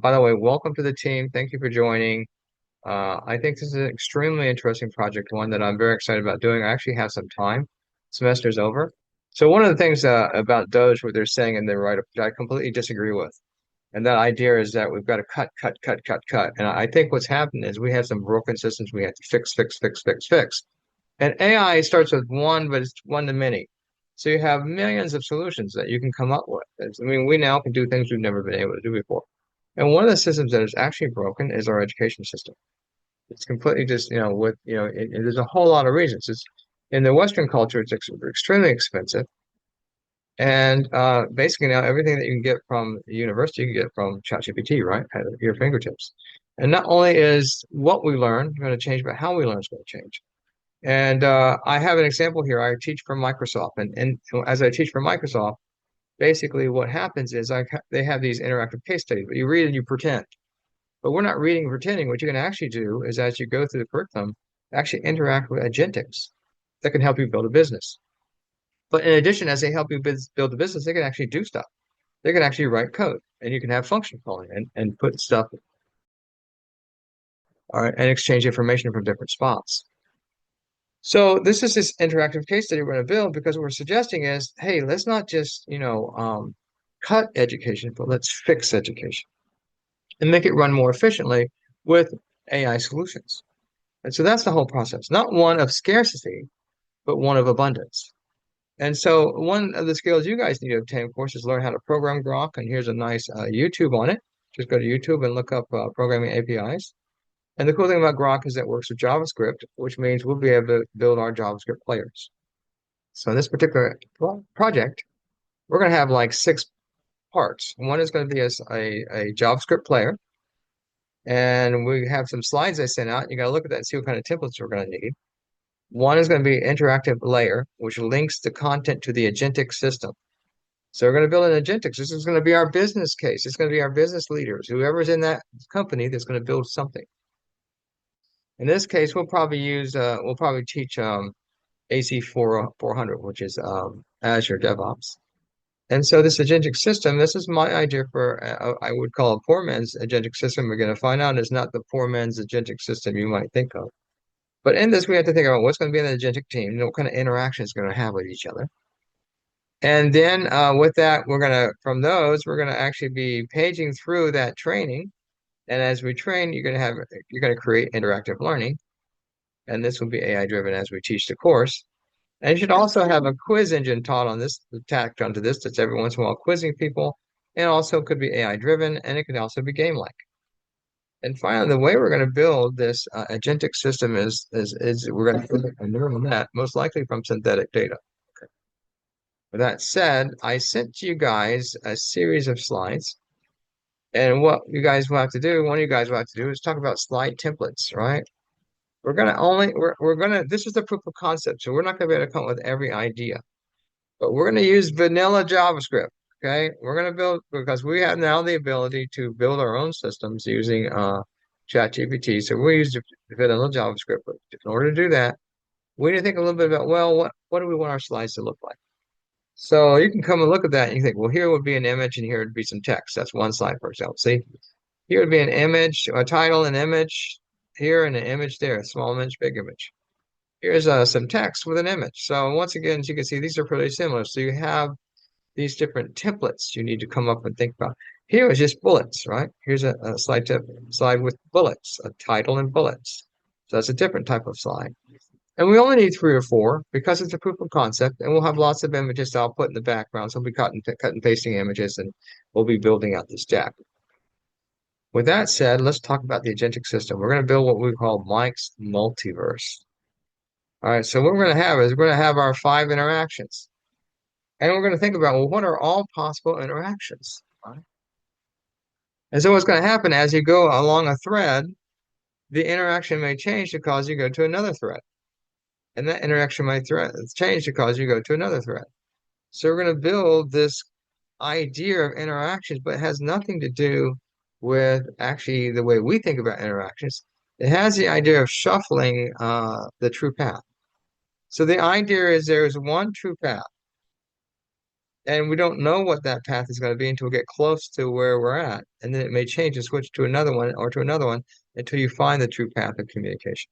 By the way, welcome to the team. Thank you for joining. I think this is an extremely interesting project, one that I'm very excited about doing. I actually have some time. Semester's over. So one of the things about DOGE, what they're saying in their write-up, which I completely disagree with. And that idea is that we've got to cut, cut, cut, cut, cut. And I think what's happened is we have some broken systems we have to fix, fix, fix, fix, fix. And AI starts with one, but it's one to many. So you have millions of solutions that you can come up with. I mean, we now can do things we've never been able to do before. And one of the systems that is actually broken is our education system. It's completely just, there's a whole lot of reasons. It's in the Western culture, it's extremely expensive. And basically now everything that you can get from the university, you can get from ChatGPT, right? At your fingertips. And not only is what we learn going to change, but how we learn is going to change. And I have an example here. I teach for Microsoft, and as I teach for Microsoft, basically what happens is they have these interactive case studies, but you read and you pretend. But we're not reading and pretending. What you can actually do is as you go through the curriculum, actually interact with agentics that can help you build a business. But in addition, as they help you build a business, they can actually do stuff. They can actually write code, and you can have function calling and put stuff, all right, and exchange information from different spots. So this is this interactive case study we're going to build because what we're suggesting is, hey, let's not just, cut education, but let's fix education and make it run more efficiently with AI solutions. And so that's the whole process, not one of scarcity, but one of abundance. And so one of the skills you guys need to obtain, of course, is learn how to program Grok. And here's a nice YouTube on it. Just go to YouTube and look up programming APIs. And the cool thing about Grok is that it works with JavaScript, which means we'll be able to build our JavaScript players. So in this particular project, we're going to have like six parts. One is going to be a JavaScript player. And we have some slides I sent out. You got to look at that and see what kind of templates we're going to need. One is going to be interactive layer, which links the content to the agentic system. So we're going to build an agentic. This is going to be our business case. It's going to be our business leaders, whoever's in that company that's going to build something. In this case, we'll probably teach AC 400, which is Azure DevOps. And so this agentic system, this is my idea for, I would call a poor man's agentic system. We're going to find out it's not the poor man's agentic system you might think of. But in this, we have to think about what's going to be in the agentic team, what kind of interaction it's going to have with each other. And then with that, from those, we're going to actually be paging through that training. And as we train, you're going to create interactive learning. And this will be AI driven as we teach the course. And you should also have a quiz engine taught on this, tacked onto this, that's every once in a while quizzing people. And also could be AI driven, and it could also be game-like. And finally, the way we're going to build this agentic system is we're going to build a neural net, most likely from synthetic data. Okay. With that said, I sent to you guys a series of slides. And what you guys will have to do, one of you guys will have to do is talk about slide templates, right? This is the proof of concept. So we're not going to be able to come up with every idea. But we're going to use vanilla JavaScript. Okay, we're going to build because we have now the ability to build our own systems using ChatGPT. So we use vanilla JavaScript. But in order to do that, we need to think a little bit about, well, what do we want our slides to look like? So you can come and look at that and you think, well, here would be an image and here would be some text. That's one slide, for example. See, here would be an image, a title, an image here, and an image there, a small image, big image. Here's some text with an image. So once again, as you can see, these are pretty similar. So you have these different templates you need to come up and think about. Here is just bullets, right? Here's a slide with bullets, a title and bullets. So that's a different type of slide. And we only need 3 or 4 because it's a proof of concept, and we'll have lots of images that I'll put in the background. So we'll be cut and pasting images, and we'll be building out this stack. With that said, let's talk about the agentic system. We're going to build what we call Mike's multiverse. All right, so what we're going to have is we're going to have our 5 interactions. And we're going to think about, well, what are all possible interactions? Right? And so what's going to happen as you go along a thread, the interaction may change to cause you go to another thread. And that interaction might change to cause you go to another thread. So we're going to build this idea of interactions, but it has nothing to do with actually the way we think about interactions. It has the idea of shuffling the true path. So the idea is there is one true path. and we don't know what that path is going to be until we get close to where we're at. And then it may change and switch to another one or to another one until you find the true path of communication.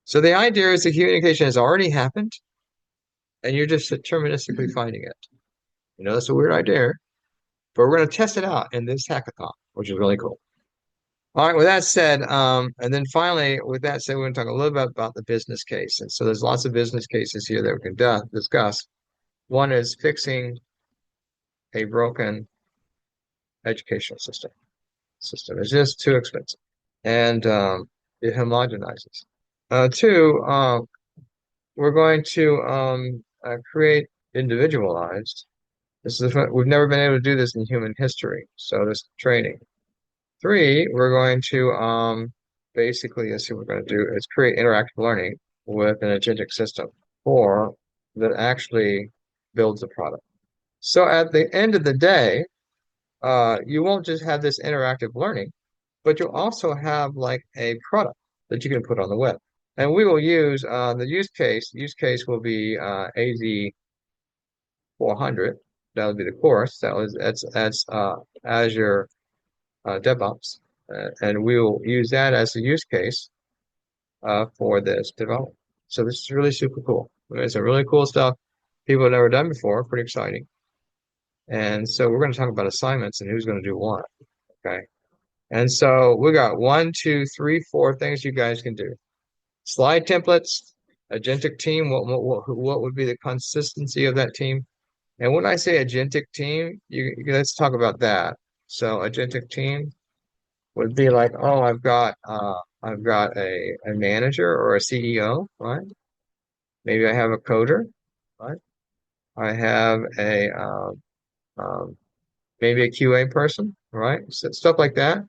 So the idea is the communication has already happened and you're just deterministically finding it. That's a weird idea, but we're going to test it out in this hackathon, which is really cool. All right, with that said, and then finally, with that said, we're going to talk a little bit about the business case. And so there's lots of business cases here that we can discuss. One is fixing a broken educational system. It's just too expensive, and it homogenizes. Two, we're going to create individualized. We've never been able to do this in human history, so this training. Three, we're going to basically, let's see what we're going to do is create interactive learning with an agentic system. Four, that actually builds a product. So at the end of the day, you won't just have this interactive learning, but you'll also have like a product that you can put on the web. And we will use the use case. Use case will be AZ 400. That'll be the course. That's Azure DevOps, and we will use that as a use case for this development. So this is really super cool. It's a really cool stuff people have never done before. Pretty exciting. And so we're going to talk about assignments and who's going to do what. Okay. And so we got 1, 2, 3, 4 things you guys can do. Slide templates, agentic team. What would be the consistency of that team? And when I say agentic team, let's talk about that. So agentic team would be like, oh, I've got a manager or a CEO, right? Maybe I have a coder, right? I have a maybe a QA person, right? So stuff like that.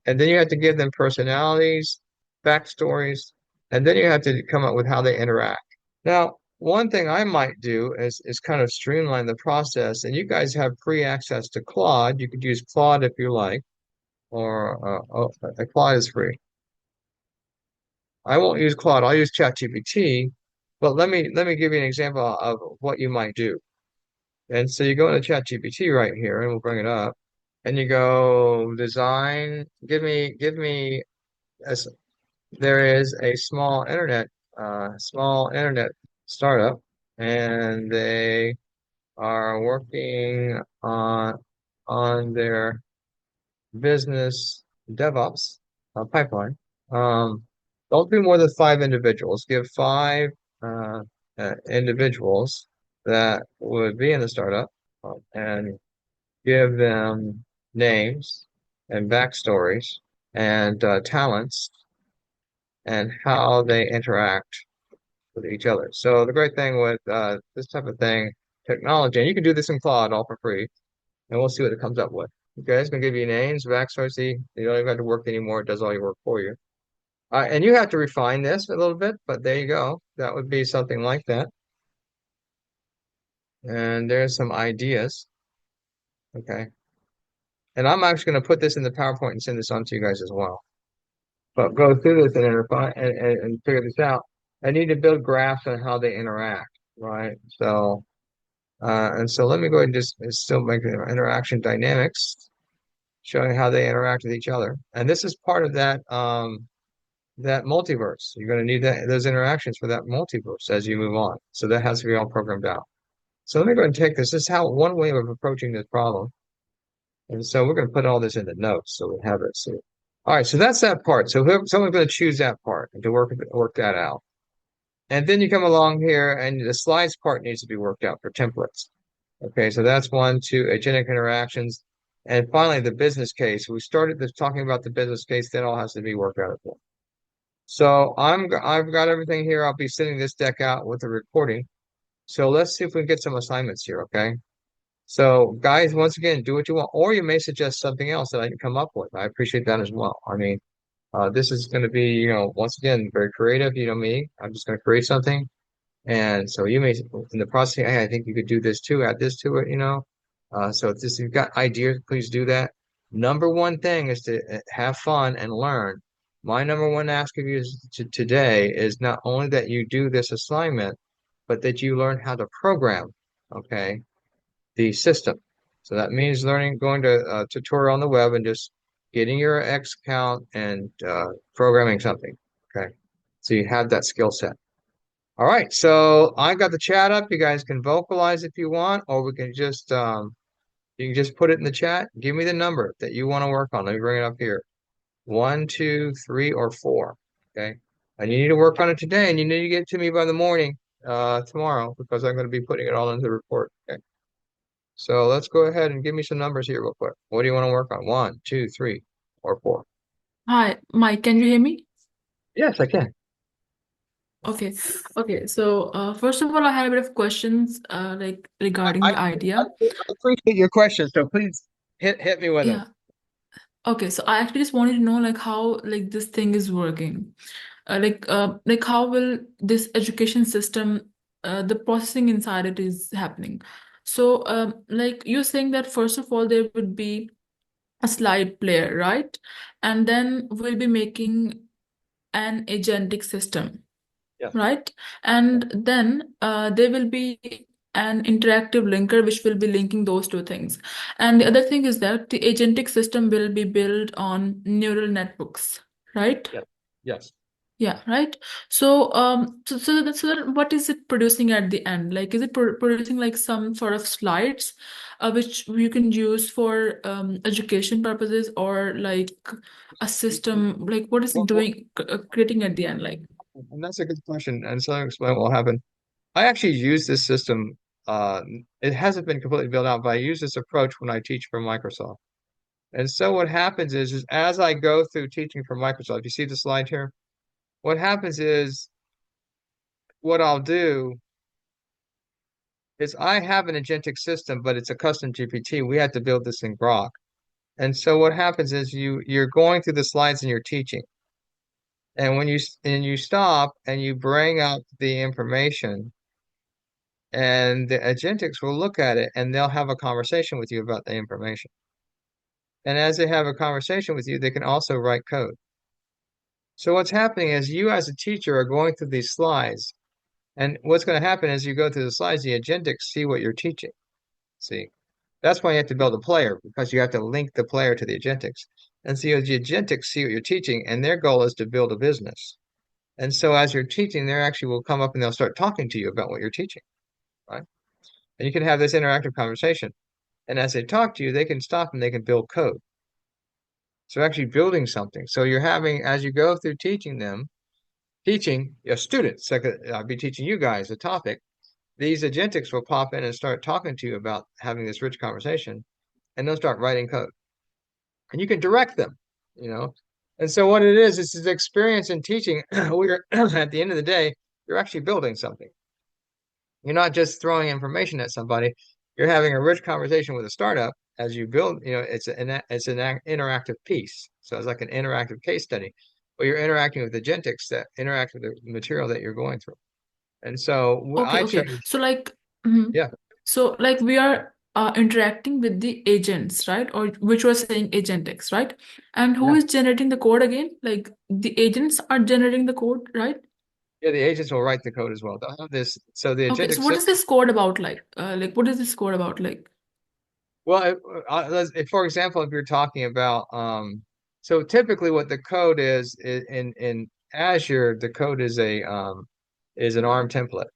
And then you have to give them personalities, backstories, and then you have to come up with how they interact. Now, one thing I might do is kind of streamline the process. And you guys have free access to Claude. You could use Claude if you like, or Claude is free. I won't use Claude. I'll use ChatGPT. But let me give you an example of what you might do. And so you go into ChatGPT right here, and we'll bring it up. And you go design. Give me there is a small internet startup, and they are working on their business DevOps pipeline. Don't do more than 5 individuals. Give five uh, individuals that would be in the startup, and give them names and backstories and talents and how they interact with each other. So the great thing with this type of thing, technology, and you can do this in Claude all for free, and we'll see what it comes up with. Okay, it's gonna give you names, backstories. See, you don't even have to work anymore. It does all your work for you. And you have to refine this a little bit, but there you go. That would be something like that. And there's some ideas. Okay. And I'm actually going to put this in the PowerPoint and send this on to you guys as well. But go through this and and figure this out. I need to build graphs on how they interact, right? So, and so let me go ahead and just still make the interaction dynamics, showing how they interact with each other. And this is part of that multiverse. You're going to need those interactions for that multiverse as you move on. So that has to be all programmed out. So let me go ahead and take this. This is how one way of approaching this problem. And so we're going to put all this in the notes so we have it. So, all right, so that's that part. So someone's going to choose that part and to work that out. And then you come along here and the slides part needs to be worked out for templates. Okay, so that's 1, 2, agentic interactions. And finally, the business case. We started this talking about the business case, that all has to be worked out as well. So I've got everything here. I'll be sending this deck out with the recording. So let's see if we can get some assignments here, okay? So guys, once again, do what you want, or you may suggest something else that I can come up with. I appreciate that as well. I mean, this is going to be, once again, very creative. You know me, I'm just going to create something. And so you may, in the process, hey, I think you could do this too, add this to it. So if you've got ideas, please do that. Number one thing is to have fun and learn. My number one ask of you today is not only that you do this assignment, but that you learn how to program. Okay. the system. So that means learning, going to a tutorial on the web and just getting your X account and programming something. Okay. So you have that skill set. All right. So I got the chat up. You guys can vocalize if you want, or we can just you can just put it in the chat. Give me the number that you want to work on. Let me bring it up here. One, two, three, or four. Okay. And you need to work on it today, and you need to get it to me by the morning tomorrow because I'm going to be putting it all into the report. Okay. So let's go ahead and give me some numbers here real quick. What do you want to work on? One, two, three, or four? Hi, Mike, can you hear me? Yes, I can. Okay. Okay. So, first of all, I had a bit of questions, like regarding I, the idea. I appreciate your questions, so please hit me with them. Yeah. Okay. So I actually just wanted to know like how like this thing is working. Like how will this education system, the processing inside it is happening. So, like you're saying that first of all, there would be a slide player, right? And then we'll be making an agentic system. Yes. Right? Yeah. And then there will be an interactive linker which will be linking those two things. And the other thing is that the agentic system will be built on neural networks, right? Yes. Yes. Yeah, right. So what is it producing at the end? Like, is it producing like some sort of slides, which you can use for education purposes, or like a system? Like, what is it Well, doing, creating at the end? Like, and that's a good question. And so I'll explain what will happen. I actually use this system. Uh, it hasn't been completely built out, but I use this approach when I teach for Microsoft. And so what happens is as I go through teaching for Microsoft, you see the slide here? What happens is what I'll do is I have an agentic system, but it's a custom GPT. We had to build this in Grok. And so what happens is you're going through the slides and you're teaching. And you stop and you bring up the information and the agentics will look at it and they'll have a conversation with you about the information. And as they have a conversation with you, they can also write code. So what's happening is you as a teacher are going through these slides. And what's going to happen is you go through the slides, the agentics see what you're teaching. See, that's why you have to build a player because you have to link the player to the agentics. And so the agentics see what you're teaching, and their goal is to build a business. And so as you're teaching, they actually will come up and they'll start talking to you about what you're teaching, right? And you can have this interactive conversation. And as they talk to you, they can stop and they can build code. So actually building something. So you're having, as you go through teaching them, teaching your students, like I'll be teaching you guys a topic, these agentics will pop in and start talking to you about having this rich conversation, and they'll start writing code. And you can direct them, you know. And so what it is an experience in teaching. We're at the end of the day, you're actually building something. You're not just throwing information at somebody. You're having a rich conversation with a startup as you build, it's an interactive piece. So it's like an interactive case study, but you're interacting with the agentics that interact with the material that you're going through. And so okay, I okay. chose, So like, mhm. yeah, So like we are interacting with the agents, right? Or which was saying agentics, right? And who yeah, is generating the code again? Like the agents are generating the code, right? yeah. The agents will write the code as well. They'll have this. So the Okay, agentic so what is system. this code about? Like what is this code about? Like, Well, for example, if you're talking about, so typically what the code is in Azure, the code is an ARM template.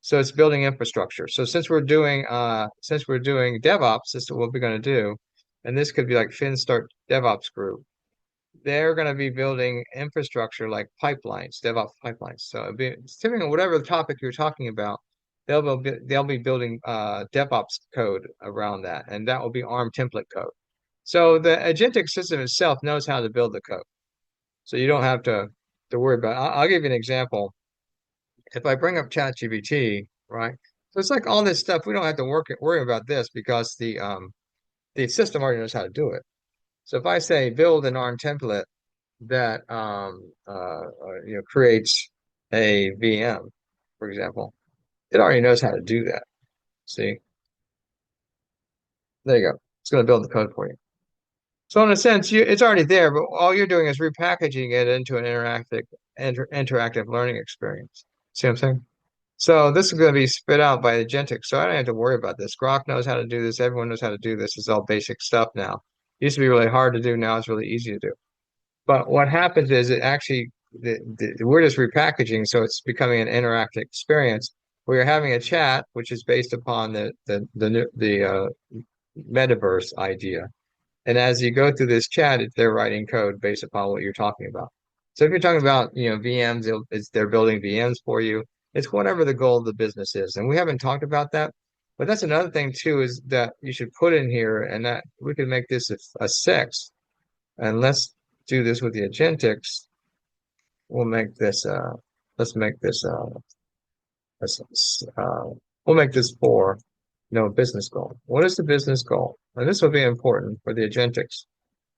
So it's building infrastructure. So since we're doing DevOps, this is what we're going to do. And this could be like FinStart DevOps group. They're going to be building infrastructure like pipelines, DevOps pipelines. So depending on whatever the topic you're talking about, they'll be building DevOps code around that, and that will be ARM template code. So the agentic system itself knows how to build the code. So you don't have to worry about it. I'll give you an example. If I bring up ChatGPT, right? So it's like all this stuff. We don't have to worry about this because the system already knows how to do it. So if I say build an ARM template that creates a VM, for example, it already knows how to do that. See, there you go. It's going to build the code for you. So in a sense, it's already there, but all you're doing is repackaging it into an interactive learning experience. See what I'm saying? So this is going to be spit out by agentic. So I don't have to worry about this. Grok knows how to do this. Everyone knows how to do this. It's all basic stuff now. It used to be really hard to do. Now it's really easy to do. But what happens is it actually, we're just repackaging. So it's becoming an interactive experience where you're having a chat, which is based upon the metaverse idea. And as you go through this chat, they're writing code based upon what you're talking about. So if you're talking about, VMs, they're building VMs for you. It's whatever the goal of the business is. And we haven't talked about that. But that's another thing too, is that you should put in here and that we could make this a six. And let's do this with the agentics. We'll make this let's make this let's, we'll make this four, business goal. What is the business goal? And this will be important for the agentics.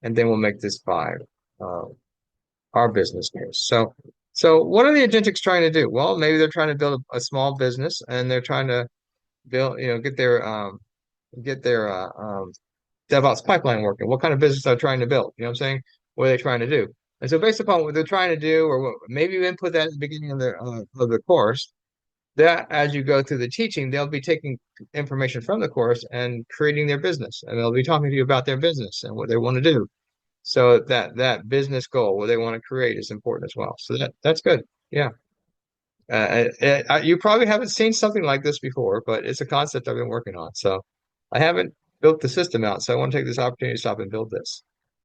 And then we'll make this five, uh, our business case. So what are the agentics trying to do? Well, maybe they're trying to build a small business and they're trying to build, get their DevOps pipeline working. What kind of business are they trying to build? You know what I'm saying? What are they trying to do? And so based upon what they're trying to do, or maybe you input that at the beginning of the course, that as you go through the teaching, they'll be taking information from the course and creating their business, and they'll be talking to you about their business and what they want to do. So that business goal, what they want to create, is important as well. So that's good. Yeah. You probably haven't seen something like this before, but it's a concept I've been working on. So I haven't built the system out, so I want to take this opportunity to stop and build this.